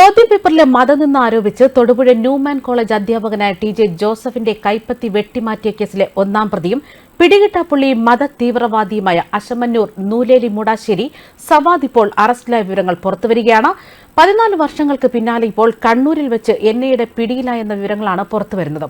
ചോദ്യപേപ്പറിലെ മതനിന്ന് ആരോപിച്ച് Thodupuzha Newman college അധ്യാപകനായ TJ. ജോസഫിന്റെ കൈപ്പത്തി വെട്ടിമാറ്റിയ കേസിലെ ഒന്നാം പ്രതിയും പിടികിട്ടാപ്പുള്ളി മതതീവ്രവാദിയുമായ അശമന്നൂർ നൂലേലി മൂടാശ്ശേരി സവാദ് ഇപ്പോൾ അറസ്റ്റിലായ വിവരങ്ങൾ പുറത്തുവരികയാണ്. 14 വർഷങ്ങൾക്ക് പിന്നാലെ ഇപ്പോൾ കണ്ണൂരിൽ വെച്ച് എൻഐയുടെ പിടിയിലായെന്ന വിവരങ്ങളാണ് പുറത്തുവരുന്നത്.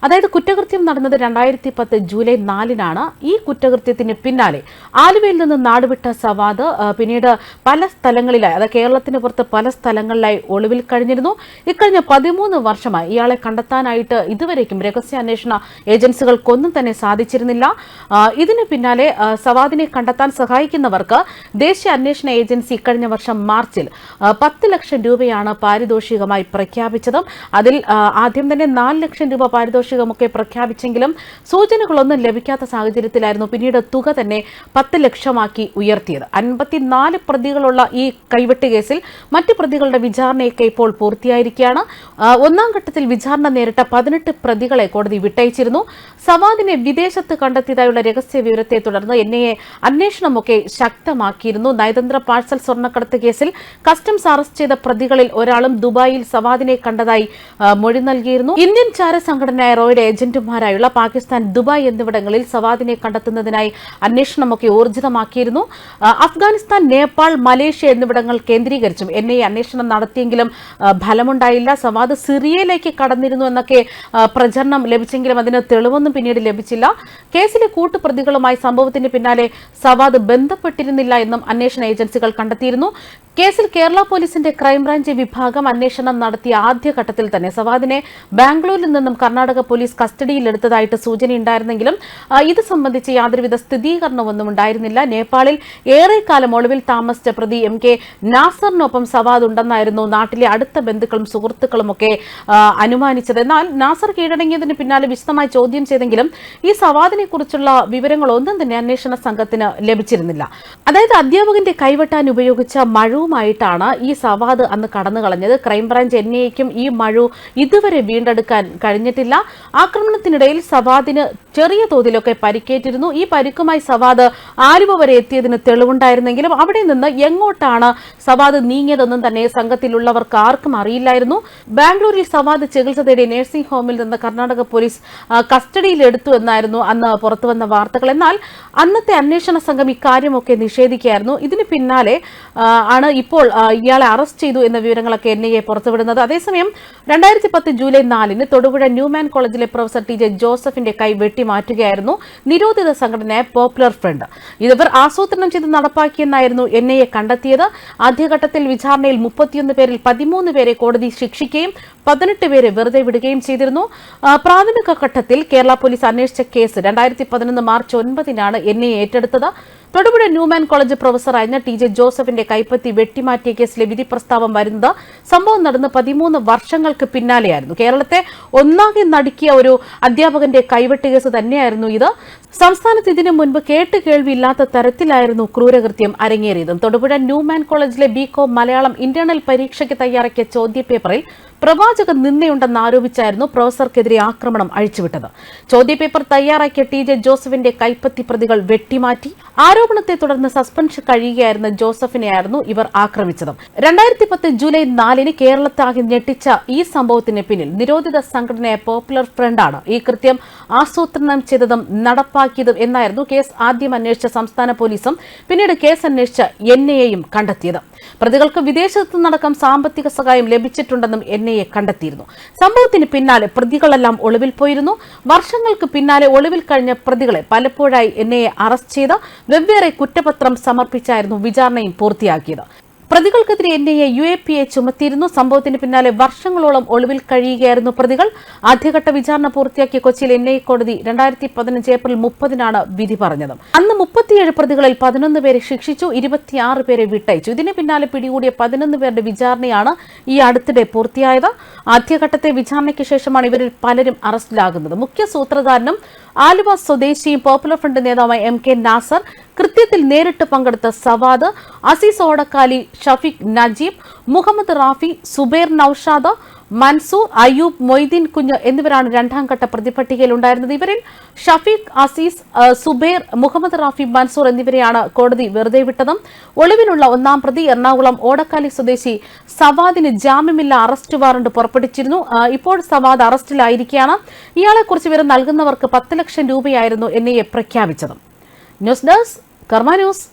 അതായത് കുറ്റകൃത്യം നടന്നത് 2010 ജൂലൈ 4-നാണ്. ഈ കുറ്റകൃത്യത്തിന് പിന്നാലെ ആലുവയിൽ നിന്ന് നാടുവിട്ട സവാദ് പിന്നീട് പല സ്ഥലങ്ങളിലായി, അതായത് കേരളത്തിന് പുറത്ത് പല സ്ഥലങ്ങളിലായി ഒളിവിൽ കഴിഞ്ഞിരുന്നു. ഇക്കഴിഞ്ഞ 13 വർഷമായി ഇയാളെ കണ്ടെത്താനായിട്ട് ഇതുവരേക്കും രഹസ്യാന്വേഷണ ഏജൻസികൾക്കൊന്നും തന്നെ സാധിച്ചിരുന്നില്ല. ഇതിന് പിന്നാലെ സവാദിനെ കണ്ടെത്താൻ സഹായിക്കുന്നവർക്ക് ദേശീയ അന്വേഷണ ഏജൻസി ഇക്കഴിഞ്ഞ വർഷം മാർച്ചിൽ 10 ലക്ഷം രൂപയാണ് പാരിതോഷികമായി പ്രഖ്യാപിച്ചത്. അതിൽ ആദ്യം തന്നെ 4 ലക്ഷം രൂപ പാരിതോഷികമൊക്കെ പ്രഖ്യാപിച്ചെങ്കിലും സൂചനകളൊന്നും ലഭിക്കാത്ത സാഹചര്യത്തിലായിരുന്നു പിന്നീട് തുക തന്നെ 10 ലക്ഷമാക്കി ഉയർത്തിയത്. 54 പ്രതികളുള്ള ഈ കൈവെട്ട് കേസിൽ മറ്റ് പ്രതികളുടെ വിചാരണയൊക്കെ ഇപ്പോൾ പൂർത്തിയായിരിക്കുകയാണ്. ഒന്നാം ഘട്ടത്തിൽ വിചാരണ നേരിട്ട 18 പ്രതികളെ കോടതി വിട്ടയച്ചിരുന്നു. സവാദിനെ വിദേശത്ത് കണ്ടെത്തിയതായുള്ള രഹസ്യ വിവരത്തെ തുടർന്ന് എൻഐഎ അന്വേഷണമൊക്കെ ശക്തമാക്കിയിരുന്നു. നയതന്ത്ര പാഴ്സൽ സ്വർണ്ണക്കടത്ത് കേസിൽ കസ്റ്റംസ് അറസ്റ്റ് ചെയ്ത പ്രതികളിൽ ഒരാളും ദുബായിൽ സവാദിനെ കണ്ടതായി മൊഴി നൽകിയിരുന്നു. ഇന്ത്യൻ ചാര സംഘടനയായ റോയുടെ ഏജന്റുമാരായുള്ള പാകിസ്ഥാൻ, ദുബായ് എന്നിവിടങ്ങളിൽ സവാദിനെ കണ്ടെത്തുന്നതിനായി അന്വേഷണമൊക്കെ ഊർജിതമാക്കിയിരുന്നു. അഫ്ഗാനിസ്ഥാൻ, നേപ്പാൾ, മലേഷ്യ എന്നിവിടങ്ങൾ കേന്ദ്രീകരിച്ചും എൻഐഎ അന്വേഷണം നടത്തിയെങ്കിലും ഫലമുണ്ടായില്ല. സവാദ് സിറിയയിലേക്ക് കടന്നിരുന്നു എന്നൊക്കെ പ്രചരണം ലഭിച്ചെങ്കിലും അതിന് തെളിവൊന്നും പിന്നീട് ലഭിച്ചില്ല. കേസിലെ കൂട്ടുപ്രതികളുമായി സംഭവത്തിന് പിന്നാലെ സവാദ് ബന്ധപ്പെട്ടിരുന്നില്ല എന്നും അന്വേഷണ ഏജൻസികൾ കണ്ടെത്തിയിരുന്നു. കേസിൽ കേരള പോലീസിന്റെ ക്രൈംബ്രാഞ്ച് വിഭാഗം അന്വേഷണം നടത്തിയ ആദ്യഘട്ടത്തിൽ തന്നെ സവാദിനെ ബാംഗ്ലൂരിൽ നിന്നും കർണാടക പോലീസ് കസ്റ്റഡിയിലെടുത്തതായിട്ട് സൂചനയുണ്ടായിരുന്നെങ്കിലും ഇത് സംബന്ധിച്ച് യാതൊരുവിധ സ്ഥിരീകരണമൊന്നും ഉണ്ടായിരുന്നില്ല. നേപ്പാളിൽ ഏറെക്കാലം ഒളിവിൽ താമസിച്ച പ്രതി എം കെ നാസറിനൊപ്പം സവാദ് ഉണ്ടെന്നായിരുന്നു നാട്ടിലെ അടുത്ത ബന്ധുക്കളും സുഹൃത്തുക്കളുമൊക്കെ അനുമാനിച്ചത്. എന്നാൽ നാസർ കീഴടങ്ങിയതിന് പിന്നാലെ വിശദമായി ചോദ്യം ചെയ്തെങ്കിലും ഈ സവാദിനെ കുറിച്ചുള്ള വിവരങ്ങളൊന്നും തന്നെ അന്വേഷണ സംഘത്തിന് ലഭിച്ചിരുന്നില്ല. അതായത് അധ്യാപകന്റെ കൈവെട്ടാൻ ഉപയോഗിച്ച മഴുവുമായിട്ടാണ് ഈ സവാദ് അന്ന് കടന്നു കളഞ്ഞത്. ക്രൈംബ്രാഞ്ച് എൻഐഎക്കും ഈ മഴു ഇതുവരെ വീണ്ടെടുക്കാൻ കഴിഞ്ഞിട്ടില്ല. ആക്രമണത്തിനിടയിൽ സവാദിന് ചെറിയ തോതിലൊക്കെ പരിക്കേറ്റിരുന്നു. ഈ പരിക്കുമായി സവാദ് ആലുവ വരെ എത്തിയതിന് തെളിവുണ്ടായിരുന്നെങ്കിലും അവിടെ നിന്ന് എങ്ങോട്ടാണ് സവാദ് നീങ്ങിയതെന്നും തന്നെ സംഘത്തിലുള്ളവർക്ക് ആർക്കും അറിയില്ലായിരുന്നു. ബാംഗ്ലൂരിൽ സവാദ് ചികിത്സ തേടി നഴ്സിംഗ് ഹോമിൽ നിന്ന് കർണാടക പോലീസ് കസ്റ്റഡിയിലെടുത്തു എന്നായിരുന്നു അന്ന് പുറത്തുവന്ന വാർത്തകൾ. എന്നാൽ അന്നത്തെ അന്വേഷണ സംഘം ഇക്കാര്യമൊക്കെ നിഷേധിക്കുകയായിരുന്നു. ഇതിന് പിന്നാലെ ആണ് ഇപ്പോൾ ഇയാളെ അറസ്റ്റ് ചെയ്തു എന്ന വിവരങ്ങളൊക്കെ എൻഐഎ പുറത്തുവിടുന്നത്. അതേസമയം 2010 ജൂലൈ 4-ന് തൊടുപുഴ ന്യൂമാൻ കോളേജിലെ പ്രൊഫസർ ടി.ജെ. ജോസഫിന്റെ കൈ വെട്ടിമാറ്റുകയായിരുന്നു നിരോധിത സംഘടനയായ പോപ്പുലർ ഫ്രണ്ട്. ഇവർ ആസൂത്രണം ചെയ്ത് നടപ്പാക്കിയെന്നായിരുന്നു എൻഐഎ കണ്ടെത്തിയത്. ആദ്യഘട്ടത്തിൽ വിചാരണയിൽ 31 പേരിൽ 13 പേരെ കോടതി ശിക്ഷിക്കുകയും 18 പേരെ വെറുതെ വിടുകയും ചെയ്തിരുന്നു. പ്രാഥമിക ഘട്ടത്തിൽ കേരള പോലീസ് അന്വേഷിച്ച കേസ് 2011 മാർച്ച് 9-നാണ് എൻഐഎ ഏറ്റെടുത്തത്. തൊടുപുഴ ന്യൂമാൻ കോളേജ് പ്രൊഫസറായിരുന്ന ടി.ജെ. ജോസഫിന്റെ കൈപ്പത്തി വെട്ടിമാറ്റിയ കേസിലെ വിധി പ്രസ്താവം വരുന്നത് സംഭവം നടന്ന് 13 വർഷങ്ങൾക്ക് പിന്നാലെയായിരുന്നു. കേരളത്തെ ഒന്നാകെ നടുക്കിയ ഒരു അധ്യാപകന്റെ കൈവെട്ട് കേസ് തന്നെയായിരുന്നു ഇത്. സംസ്ഥാനത്ത് ഇതിനു മുൻപ് കേട്ടുകേൾവിയില്ലാത്ത തരത്തിലായിരുന്നു ക്രൂരകൃത്യം അരങ്ങേറിയതും. തൊടുപുഴ ന്യൂമാൻ കോളേജിലെ ബികോം മലയാളം ഇന്റേണൽ പരീക്ഷയ്ക്ക് തയ്യാറാക്കിയ ചോദ്യപേപ്പറിൽ പ്രവാചക നിന്ദയുണ്ടെന്ന് ആരോപിച്ചായിരുന്നു പ്രൊഫസർക്കെതിരെ ആക്രമണം അഴിച്ചുവിട്ടത്. ചോദ്യപേപ്പർ തയ്യാറാക്കിയ ടി.ജെ. ജോസഫിന്റെ കൈപ്പത്തി പ്രതികൾ വെട്ടിമാറ്റി. ആരോപണത്തെ തുടർന്ന് സസ്പെൻഷൻ കഴിയുകയായിരുന്ന ജോസഫിനെയായിരുന്നു ഇവർ ആക്രമിച്ചത്. 2010 ജൂലൈ 4-ന് കേരളത്താകെ ഞെട്ടിച്ച ഈ സംഭവത്തിന് പിന്നിൽ നിരോധിത സംഘടനയായ പോപ്പുലർ ഫ്രണ്ടാണ് ഈ കൃത്യം ആസൂത്രണം ചെയ്തതും നടപ്പാക്കിയതും എന്നായിരുന്നു കേസ് ആദ്യം അന്വേഷിച്ച സംസ്ഥാന പോലീസും പിന്നീട് കേസ് അന്വേഷിച്ച എൻഐഎയും കണ്ടെത്തിയത്. പ്രതികൾക്ക് വിദേശത്തു നടക്കം സാമ്പത്തിക സഹായം ലഭിച്ചിട്ടുണ്ടെന്നും എൻഐഎ കണ്ടെത്തിയിരുന്നു. സംഭവത്തിന് പിന്നാലെ പ്രതികളെല്ലാം ഒളിവിൽ പോയിരുന്നു. വർഷങ്ങൾക്ക് പിന്നാലെ ഒളിവിൽ കഴിഞ്ഞ പ്രതികളെ പലപ്പോഴായി എൻഐഎ അറസ്റ്റ് ചെയ്ത് വെവ്വേറെ കുറ്റപത്രം സമർപ്പിച്ചായിരുന്നു വിചാരണയും പൂർത്തിയാക്കിയത്. പ്രതികൾക്കെതിരെ എൻഐഎ UAPA ചുമത്തിയിരുന്നു. സംഭവത്തിന് പിന്നാലെ വർഷങ്ങളോളം ഒളിവിൽ കഴിയുകയായിരുന്നു പ്രതികൾ. ആദ്യഘട്ട വിചാരണ പൂർത്തിയാക്കിയ കൊച്ചിയിൽ എൻഐഎ കോടതി 2015 ഏപ്രിൽ 30-നാണ് വിധി പറഞ്ഞത്. അന്ന് 37 പ്രതികളിൽ 11 പേരെ ശിക്ഷിച്ചു, 26 പേരെ വിട്ടയച്ചു. ഇതിന് പിന്നാലെ പിടികൂടിയ 11 പേരുടെ വിചാരണയാണ് ഈ അടുത്തിടെ പൂർത്തിയായത്. ആദ്യഘട്ടത്തെ വിചാരണയ്ക്ക് ശേഷമാണ് ഇവരിൽ പലരും അറസ്റ്റിലാകുന്നത്. മുഖ്യ സൂത്രധാരനും ആലുവ സ്വദേശിയും പോപ്പുലർ ഫ്രണ്ട് നേതാവായ എം കെ നാസർ, കൃത്യത്തിൽ നേരിട്ട് പങ്കെടുത്ത സവാദ്, അസീസ് ഓടക്കാലി, ഷഫീഖ് നജീബ്, മുഹമ്മദ് റാഫി, സുബൈർ നൌഷാദ്, മൻസൂർ, അയ്യൂബ്, മൊയ്തീൻ കുഞ്ഞ് എന്നിവരാണ് രണ്ടാംഘട്ട പ്രതിപട്ടികയിൽ ഉണ്ടായിരുന്നത്. ഇവരിൽ ഷഫീഖ്, അസീസ്, സുബൈർ, മുഹമ്മദ് റാഫി, മൻസൂർ എന്നിവരെയാണ് കോടതി വെറുതെ വിട്ടത്. ഒളിവിലുള്ള ഒന്നാം പ്രതി എറണാകുളം ഓടക്കാലി സ്വദേശി സവാദിന് ജാമ്യമില്ലാ അറസ്റ്റ് വാറണ്ട് പുറപ്പെടുവിച്ചിരുന്നു. ഇപ്പോൾ സവാദ് അറസ്റ്റിലായിരിക്കുകയാണ്. ഇയാളെക്കുറിച്ച് വിവരം നൽകുന്നവർക്ക് 10 ലക്ഷം രൂപയായിരുന്നു എൻഐഎ പ്രഖ്യാപിച്ചത്. ന്യൂസ് ഡെസ്ക് കർമ്മ ന്യൂസ്.